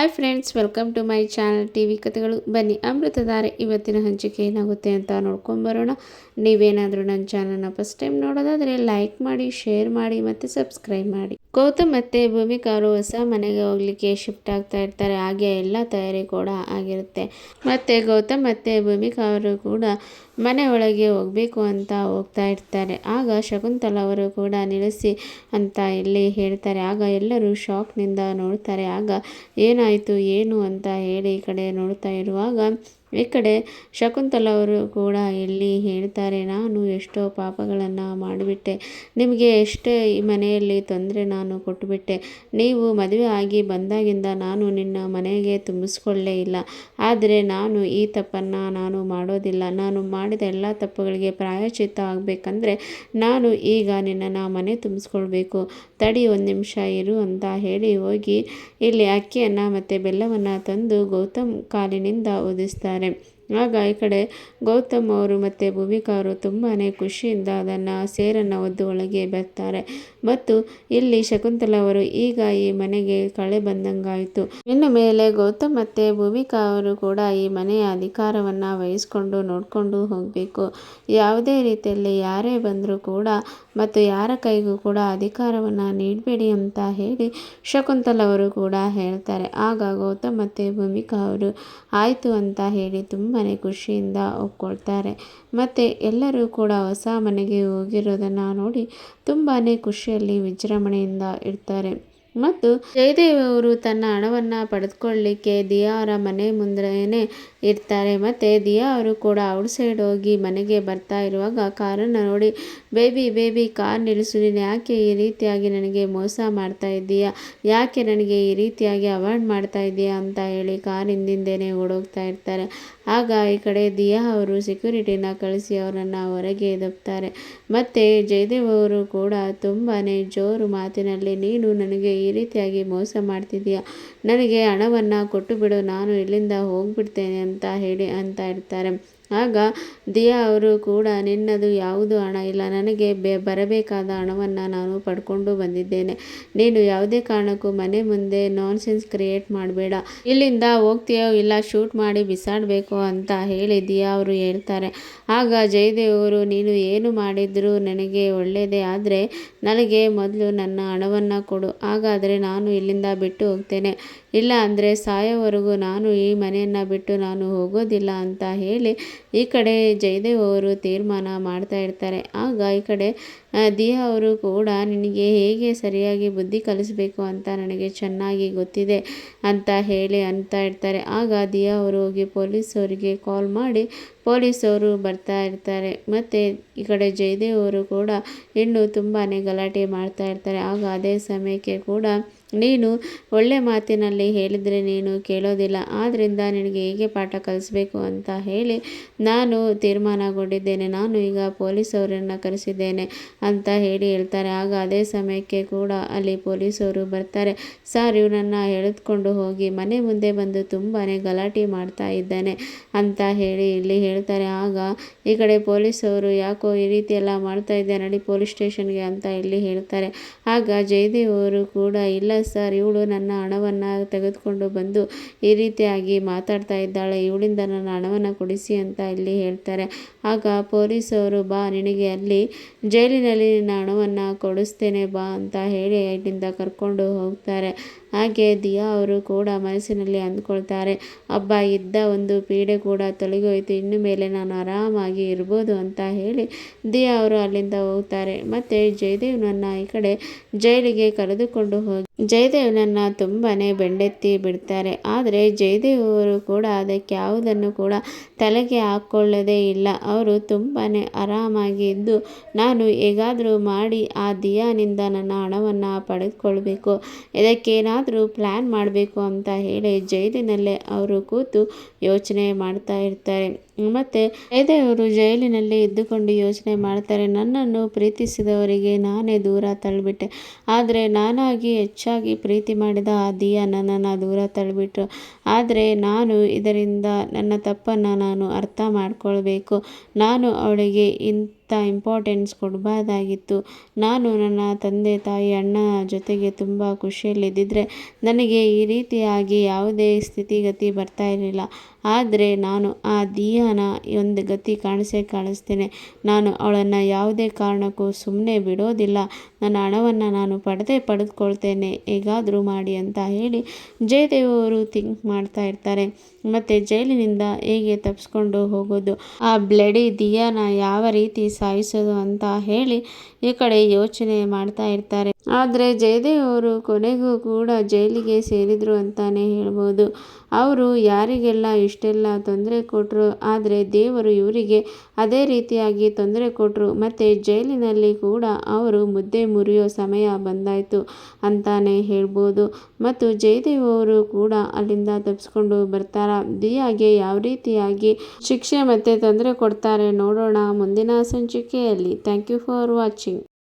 Hi friends, welcome to my channel TV ಕಥೆಗಳು. ಬನ್ನಿ ಅಮೃತಧಾರೆ ಇವತ್ತಿನ ಹಂಚಿಕೆ ಏನಾಗುತ್ತೆ ಅಂತ ನೋಡ್ಕೊಂಬರೋಣ. ನೀವೇನಾದರೂ ನನ್ನ ಚಾನಲ್ನ ಫಸ್ಟ್ ಟೈಮ್ ನೋಡೋದಾದರೆ ಲೈಕ್ ಮಾಡಿ, ಶೇರ್ ಮಾಡಿ ಮತ್ತು ಸಬ್ಸ್ಕ್ರೈಬ್ ಮಾಡಿ. ಗೌತಮ್ ಮತ್ತು ಭೂಮಿಕಾ ಅವರು ಹೊಸ ಮನೆಗೆ ಹೋಗ್ಲಿಕ್ಕೆ ಶಿಫ್ಟ್ ಆಗ್ತಾ ಇರ್ತಾರೆ. ಹಾಗೆ ಎಲ್ಲ ತಯಾರಿ ಕೂಡ ಆಗಿರುತ್ತೆ. ಮತ್ತು ಗೌತಮ್ ಮತ್ತು ಭೂಮಿಕಾ ಅವರು ಕೂಡ ಮನೆ ಒಳಗೆ ಹೋಗಬೇಕು ಅಂತ ಹೋಗ್ತಾ ಇರ್ತಾರೆ. ಆಗ ಶಕುಂತಲಾ ಅವರು ಕೂಡ ನಿಲ್ಲಿಸಿ ಅಂತ ಇಲ್ಲಿ ಹೇಳ್ತಾರೆ. ಆಗ ಎಲ್ಲರೂ ಶಾಕ್ನಿಂದ ನೋಡ್ತಾರೆ. ಆಗ ಏನಾಯಿತು ಏನು ಅಂತ ಹೇಳಿ ಈ ಕಡೆ ನೋಡ್ತಾ ಇರುವಾಗ ಈ ಕಡೆ ಶಕುಂತಲಾ ಅವರು ಕೂಡ ಇಲ್ಲಿ ಹೇಳ್ತಾರೆ, ನಾನು ಎಷ್ಟೋ ಪಾಪಗಳನ್ನು ಮಾಡಿಬಿಟ್ಟೆ, ನಿಮಗೆ ಎಷ್ಟೇ ಈ ಮನೆಯಲ್ಲಿ ತೊಂದರೆ ನಾನು ಕೊಟ್ಟುಬಿಟ್ಟೆ. ನೀವು ಮದುವೆ ಆಗಿ ಬಂದಾಗಿಂದ ನಾನು ನಿನ್ನ ಮನೆಗೆ ತುಂಬಿಸ್ಕೊಳ್ಳೇ ಇಲ್ಲ. ಆದರೆ ನಾನು ಈ ತಪ್ಪನ್ನು ನಾನು ಮಾಡೋದಿಲ್ಲ. ನಾನು ಮಾಡಿದ ಎಲ್ಲ ತಪ್ಪುಗಳಿಗೆ ಪ್ರಾಯಶ್ಚಿತ್ತ ಆಗಬೇಕಂದ್ರೆ ನಾನು ಈಗ ನಿನ್ನನ್ನು ಮನೆ ತುಂಬಿಸ್ಕೊಳ್ಬೇಕು. ತಡಿ, ಒಂದು ನಿಮಿಷ ಇರು ಅಂತ ಹೇಳಿ ಹೋಗಿ ಇಲ್ಲಿ ಅಕ್ಕಿಯನ್ನು ಮತ್ತು ಬೆಲ್ಲವನ್ನು ತಂದು ಗೌತಮ್ ಕಾಲಿನಿಂದ ಒದಿಸ್ತಾರೆ. ಆಗ ಈ ಕಡೆ ಗೌತಮ್ ಅವರು ಮತ್ತು ಭೂಮಿಕಾ ಅವರು ತುಂಬಾ ಖುಷಿಯಿಂದ ಅದನ್ನು ಸೇರನ್ನು ಒದ್ದು ಒಳಗೆ ಬರ್ತಾರೆ. ಮತ್ತು ಇಲ್ಲಿ ಶಕುಂತಲಾ ಅವರು ಈಗ ಈ ಮನೆಗೆ ಕಳೆ ಬಂದಂಗಾಯಿತು. ಇನ್ನು ಮೇಲೆ ಗೌತಮ್ ಮತ್ತು ಭೂಮಿಕಾ ಅವರು ಕೂಡ ಈ ಮನೆಯ ಅಧಿಕಾರವನ್ನು ವಹಿಸ್ಕೊಂಡು ನೋಡಿಕೊಂಡು ಹೋಗಬೇಕು. ಯಾವುದೇ ರೀತಿಯಲ್ಲಿ ಯಾರೇ ಬಂದರೂ ಕೂಡ ಮತ್ತು ಯಾರ ಕೈಗೂ ಕೂಡ ಅಧಿಕಾರವನ್ನು ನೀಡಬೇಡಿ ಅಂತ ಹೇಳಿ ಶಕುಂತಲಾ ಅವರು ಕೂಡ ಹೇಳ್ತಾರೆ. ಆಗ ಗೌತಮ್ ಮತ್ತು ಭೂಮಿಕಾ ಅವರು ಆಯಿತು ಅಂತ ಹೇಳಿ ತುಂಬಾ ಖುಷಿಯಿಂದ ಒಪ್ಕೊಳ್ತಾರೆ. ಮತ್ತು ಎಲ್ಲರೂ ಕೂಡ ಹೊಸ ಮನೆಗೆ ಹೋಗಿರೋದನ್ನು ನೋಡಿ ತುಂಬಾ ಖುಷಿಯಲ್ಲಿ ವಿಜೃಂಭಣೆಯಿಂದ ಇರ್ತಾರೆ. ಮತ್ತು ಜಯದೇವ್ ಅವರು ತನ್ನ ಹಣವನ್ನು ಪಡೆದುಕೊಳ್ಳಲಿಕ್ಕೆ ದಿಯಾ ಅವರ ಮನೆ ಮುಂದೆನೇ ಇರ್ತಾರೆ. ಮತ್ತು ದಿಯಾ ಅವರು ಕೂಡ ಔಟ್ ಸೈಡ್ ಹೋಗಿ ಮನೆಗೆ ಬರ್ತಾ ಇರುವಾಗ ಕಾರನ್ನು ನೋಡಿ, ಬೇಬಿ ಕಾರ್ ನಿಲ್ಲಿಸು, ನೀನು ಯಾಕೆ ಈ ರೀತಿಯಾಗಿ ನನಗೆ ಮೋಸ ಮಾಡ್ತಾ ಇದ್ದೀಯಾ, ಯಾಕೆ ನನಗೆ ಈ ರೀತಿಯಾಗಿ ಅವಾಯ್ಡ್ ಮಾಡ್ತಾ ಇದ್ದೀಯಾ ಅಂತ ಹೇಳಿ ಕಾರ್ ಹಿಂದಿಂದೇನೆ ಓಡೋಗ್ತಾ ಇರ್ತಾರೆ. ಆಗ ಈ ಕಡೆ ದಿಯಾ ಅವರು ಸೆಕ್ಯೂರಿಟಿನ ಕಳಿಸಿ ಅವರನ್ನು ಹೊರಗೆ ದಬ್ತಾರೆ. ಮತ್ತು ಜಯದೇವ್ ಅವರು ಕೂಡ ತುಂಬಾ ಜೋರು ಮಾತಿನಲ್ಲಿ, ನೀನು ನನಗೆ ಈ ರೀತಿಯಾಗಿ ಮೋಸ ಮಾಡ್ತಿದ್ದೀಯಾ, ನನಗೆ ಹಣವನ್ನು ಕೊಟ್ಟು ಬಿಡು, ನಾನು ಇಲ್ಲಿಂದ ಹೋಗ್ಬಿಡ್ತೇನೆ ಅಂತ ಹೇಳಿ ಅಂತ ಇರ್ತಾರೆ. ಆಗ ದಿಯಾ ಅವರು ಕೂಡ, ನಿನ್ನದು ಯಾವುದು ಹಣ ಇಲ್ಲ, ನನಗೆ ಬರಬೇಕಾದ ಹಣವನ್ನು ನಾನು ಪಡ್ಕೊಂಡು ಬಂದಿದ್ದೇನೆ, ನೀನು ಯಾವುದೇ ಕಾರಣಕ್ಕೂ ಮನೆ ಮುಂದೆ ನಾನ್ಸೆನ್ಸ್ ಕ್ರಿಯೇಟ್ ಮಾಡಬೇಡ, ಇಲ್ಲಿಂದ ಹೋಗ್ತೀಯೋ ಇಲ್ಲ ಶೂಟ್ ಮಾಡಿ ಬಿಸಾಡಬೇಕು ಅಂತ ಹೇಳಿ ದಿಯಾ ಅವರು ಹೇಳ್ತಾರೆ. ಆಗ ಜಯದೇವ್ ಅವರು, ನೀನು ಏನು ಮಾಡಿದರೂ ನನಗೆ ಒಳ್ಳೆಯದೇ, ಆದರೆ ನನಗೆ ಮೊದಲು ನನ್ನ ಹಣವನ್ನು ಕೊಡು, ಹಾಗಾದರೆ ನಾನು ಇಲ್ಲಿಂದ ಬಿಟ್ಟು ಹೋಗ್ತೇನೆ, ಇಲ್ಲ ಅಂದರೆ ಸಾಯೋವರೆಗೂ ನಾನು ಈ ಮನೆಯನ್ನು ಬಿಟ್ಟು ನಾನು ಹೋಗೋದಿಲ್ಲ ಅಂತ ಹೇಳಿ ಈ ಕಡೆ ಜಯದೇವ್ ಅವರು ತೀರ್ಮಾನ ಮಾಡ್ತಾ ಇರ್ತಾರೆ. ಆಗ ಈ ಕಡೆ ದಿಯಾ ಅವರು ಕೂಡ, ನಿನಗೆ ಹೇಗೆ ಸರಿಯಾಗಿ ಬುದ್ಧಿ ಕಲಿಸಬೇಕು ಅಂತ ನನಗೆ ಚೆನ್ನಾಗಿ ಗೊತ್ತಿದೆ ಅಂತ ಹೇಳಿ ಅಂತ ಇರ್ತಾರೆ. ಆಗ ದಿಯಾ ಅವರು ಹೋಗಿ ಪೊಲೀಸವರಿಗೆ ಕಾಲ್ ಮಾಡಿ ಪೊಲೀಸವರು ಬರ್ತಾ ಇರ್ತಾರೆ. ಮತ್ತು ಈ ಕಡೆ ಜಯದೇವ್ ಅವರು ಕೂಡ ಇನ್ನು ತುಂಬಾ ಗಲಾಟೆ ಮಾಡ್ತಾ ಇರ್ತಾರೆ. ಆಗ ಅದೇ ಸಮಯಕ್ಕೆ ಕೂಡ, ನೀನು ಒಳ್ಳೆ ಮಾತಿನಲ್ಲಿ ಹೇಳಿದರೆ ನೀನು ಕೇಳೋದಿಲ್ಲ, ಆದ್ದರಿಂದ ನಿನಗೆ ಹೇಗೆ ಪಾಠ ಕಲಿಸ್ಬೇಕು ಅಂತ ಹೇಳಿ ನಾನು ತೀರ್ಮಾನಗೊಂಡಿದ್ದೇನೆ, ನಾನು ಈಗ ಪೊಲೀಸವರನ್ನು ಕರೆಸಿದ್ದೇನೆ ಅಂತ ಹೇಳಿ ಹೇಳ್ತಾರೆ. ಆಗ ಅದೇ ಸಮಯಕ್ಕೆ ಕೂಡ ಅಲ್ಲಿ ಪೊಲೀಸವರು ಬರ್ತಾರೆ. ಸರ್, ಇವನನ್ನು ಎಳೆದುಕೊಂಡು ಹೋಗಿ ಮನೆ ಮುಂದೆ ಬಂದು ತುಂಬಾ ಗಲಾಟೆ ಮಾಡ್ತಾ ಇದ್ದಾನೆ ಅಂತ ಹೇಳಿ ಇಲ್ಲಿ ಹೇಳ್ತಾರೆ. ಆಗ ಈ ಕಡೆ ಪೊಲೀಸವರು, ಯಾಕೋ ಈ ರೀತಿ ಎಲ್ಲ ಮಾಡ್ತಾ ಇದ್ದೆ, ನಡಿ ಪೊಲೀಸ್ ಸ್ಟೇಷನ್ಗೆ ಅಂತ ಇಲ್ಲಿ ಹೇಳ್ತಾರೆ. ಆಗ ಜಯದೇವ್ ಅವರು ಕೂಡ, ಇಲ್ಲ ಸರ್, ಇವಳು ನನ್ನ ಹಣವನ್ನು ತೆಗೆದುಕೊಂಡು ಬಂದು ಈ ರೀತಿಯಾಗಿ ಮಾತಾಡ್ತಾ ಇದ್ದಾಳೆ, ಇವಳಿಂದ ನನ್ನ ಹಣವನ್ನು ಕೊಡಿಸಿ ಅಂತ ಇಲ್ಲಿ ಹೇಳ್ತಾರೆ. ಆಗ ಪೊಲೀಸವರು, ಬಾ, ನಿನಗೆ ಅಲ್ಲಿ ಜೈಲಿನಲ್ಲಿ ನಿನ್ನ ಹಣವನ್ನು ಕೊಡಿಸ್ತೇನೆ ಬಾ ಅಂತ ಹೇಳಿ ಇಲ್ಲಿಂದ ಕರ್ಕೊಂಡು ಹೋಗ್ತಾರೆ. ಹಾಗೆ ದಿಯಾ ಅವರು ಕೂಡ ಮನಸ್ಸಿನಲ್ಲಿ ಅಂದ್ಕೊಳ್ತಾರೆ, ಹಬ್ಬ ಇದ್ದ ಒಂದು ಪೀಡೆ ಕೂಡ ತೊಲಗೋಯ್ತು, ಇನ್ನು ಮೇಲೆ ನಾನು ಆರಾಮಾಗಿ ಇರ್ಬೋದು ಅಂತ ಹೇಳಿ ದಿಯಾ ಅವರು ಅಲ್ಲಿಂದ ಹೋಗ್ತಾರೆ. ಮತ್ತು ಜಯದೇವ್ನನ್ನು ಈ ಕಡೆ ಜೈಲಿಗೆ ಕರೆದುಕೊಂಡು ಹೋಗಿ ಜಯದೇವ್ನನ್ನು ತುಂಬಾ ಬೆಂಡೆತ್ತಿ ಬಿಡ್ತಾರೆ. ಆದರೆ ಜಯದೇವ್ ಅವರು ಕೂಡ ಅದಕ್ಕೆ ಯಾವುದನ್ನು ಕೂಡ ತಲೆಗೆ ಹಾಕ್ಕೊಳ್ಳೋದೇ ಇಲ್ಲ. ಅವರು ತುಂಬಾ ಆರಾಮಾಗಿ ಇದ್ದು, ನಾನು ಹೇಗಾದರೂ ಮಾಡಿ ಆ ದಿಯಾನಿಂದ ನನ್ನ ಹಣವನ್ನು ಪಡೆದುಕೊಳ್ಬೇಕು, ಇದಕ್ಕೇನಾದರೂ ಪ್ಲ್ಯಾನ್ ಮಾಡಬೇಕು ಅಂತ ಹೇಳಿ ಜೈಲಿನಲ್ಲೇ ಅವರು ಕೂತು ಯೋಚನೆ ಮಾಡ್ತಾ ಇರ್ತಾರೆ. ಮತ್ತು ಜಯದೇವ್ ಅವರು ಜೈಲಿನಲ್ಲಿ ಇದ್ದುಕೊಂಡು ಯೋಚನೆ ಮಾಡ್ತಾರೆ, ನನ್ನನ್ನು ಪ್ರೀತಿಸಿದವರಿಗೆ ನಾನೇ ದೂರ ತಳ್ಳಿಬಿಟ್ಟೆ, ಆದರೆ ನಾನಾಗಿ ಹೆಚ್ಚಾಗಿ ಪ್ರೀತಿ ಮಾಡಿದ ಆ ದಿಯಾ ನನ್ನನ್ನು ದೂರ ತಳ್ಳಿಬಿಟ್ರು. ಆದರೆ ನಾನು ಇದರಿಂದ ನನ್ನ ತಪ್ಪನ್ನು ನಾನು ಅರ್ಥ ಮಾಡ್ಕೊಳ್ಬೇಕು, ನಾನು ಅವಳಿಗೆ ಇಂಪಾರ್ಟೆನ್ಸ್ ಕೊಡಬಾರ್ದಾಗಿತ್ತು. ನಾನು ನನ್ನ ತಂದೆ ತಾಯಿ ಅಣ್ಣ ಜೊತೆಗೆ ತುಂಬ ಖುಷಿಯಲ್ಲಿದ್ದಿದ್ರೆ ನನಗೆ ಈ ರೀತಿಯಾಗಿ ಯಾವುದೇ ಸ್ಥಿತಿಗತಿ ಬರ್ತಾ ಇರಲಿಲ್ಲ. ಆದರೆ ನಾನು ಆ ದಿಯಾನ ಒಂದು ಗತಿ ಕಾಣಿಸ್ತೇನೆ. ನಾನು ಅವಳನ್ನು ಯಾವುದೇ ಕಾರಣಕ್ಕೂ ಸುಮ್ಮನೆ ಬಿಡೋದಿಲ್ಲ. ನನ್ನ ಹಣವನ್ನು ನಾನು ಪಡೆದುಕೊಳ್ತೇನೆ ಹೇಗಾದರೂ ಮಾಡಿ ಅಂತ ಹೇಳಿ ಜಯದೇವ್ ಅವರು ಥಿಂಕ್ ಮಾಡ್ತಾ ಇರ್ತಾರೆ. ಮತ್ತು ಜೈಲಿನಿಂದ ಹೇಗೆ ತಪ್ಪಿಸ್ಕೊಂಡು ಹೋಗೋದು, ಆ ಬ್ಲಡಿ ದಿಯಾನ ಯಾವ ರೀತಿ ಸಾಯಿಸೋದು ಅಂತ ಹೇಳಿ ಈ ಕಡೆ ಯೋಚನೆ ಮಾಡ್ತಾ ಇರ್ತಾರೆ. ಆದರೆ ಜಯದೇವ್ ಅವರು ಕೊನೆಗೂ ಕೂಡ ಜೈಲಿಗೆ ಸೇರಿದರು ಅಂತಲೇ ಹೇಳ್ಬೋದು. ಅವರು ಯಾರಿಗೆಲ್ಲ ಇಷ್ಟೆಲ್ಲ ತೊಂದರೆ ಕೊಟ್ಟರು, ಆದರೆ ದೇವರು ಇವರಿಗೆ ಅದೇ ರೀತಿಯಾಗಿ ತೊಂದರೆ ಕೊಟ್ಟರು. ಮತ್ತು ಜೈಲಿನಲ್ಲಿ ಕೂಡ ಅವರು ಮುದ್ದೆ ಮುರಿಯೋ ಸಮಯ ಬಂದಾಯಿತು ಅಂತಲೇ ಹೇಳ್ಬೋದು. ಮತ್ತು ಜಯದೇವ್ ಅವರು ಕೂಡ ಅಲ್ಲಿಂದ ತಪ್ಪಿಸ್ಕೊಂಡು ಬರ್ತಾರೆ. ದಿಯಾಗೆ ಯಾವ ರೀತಿಯಾಗಿ ಶಿಕ್ಷೆ ಮತ್ತು ತೊಂದರೆ ಕೊಡ್ತಾರೆ ನೋಡೋಣ ಮುಂದಿನ ಸಂಚಿಕೆಯಲ್ಲಿ. Thank you for watching.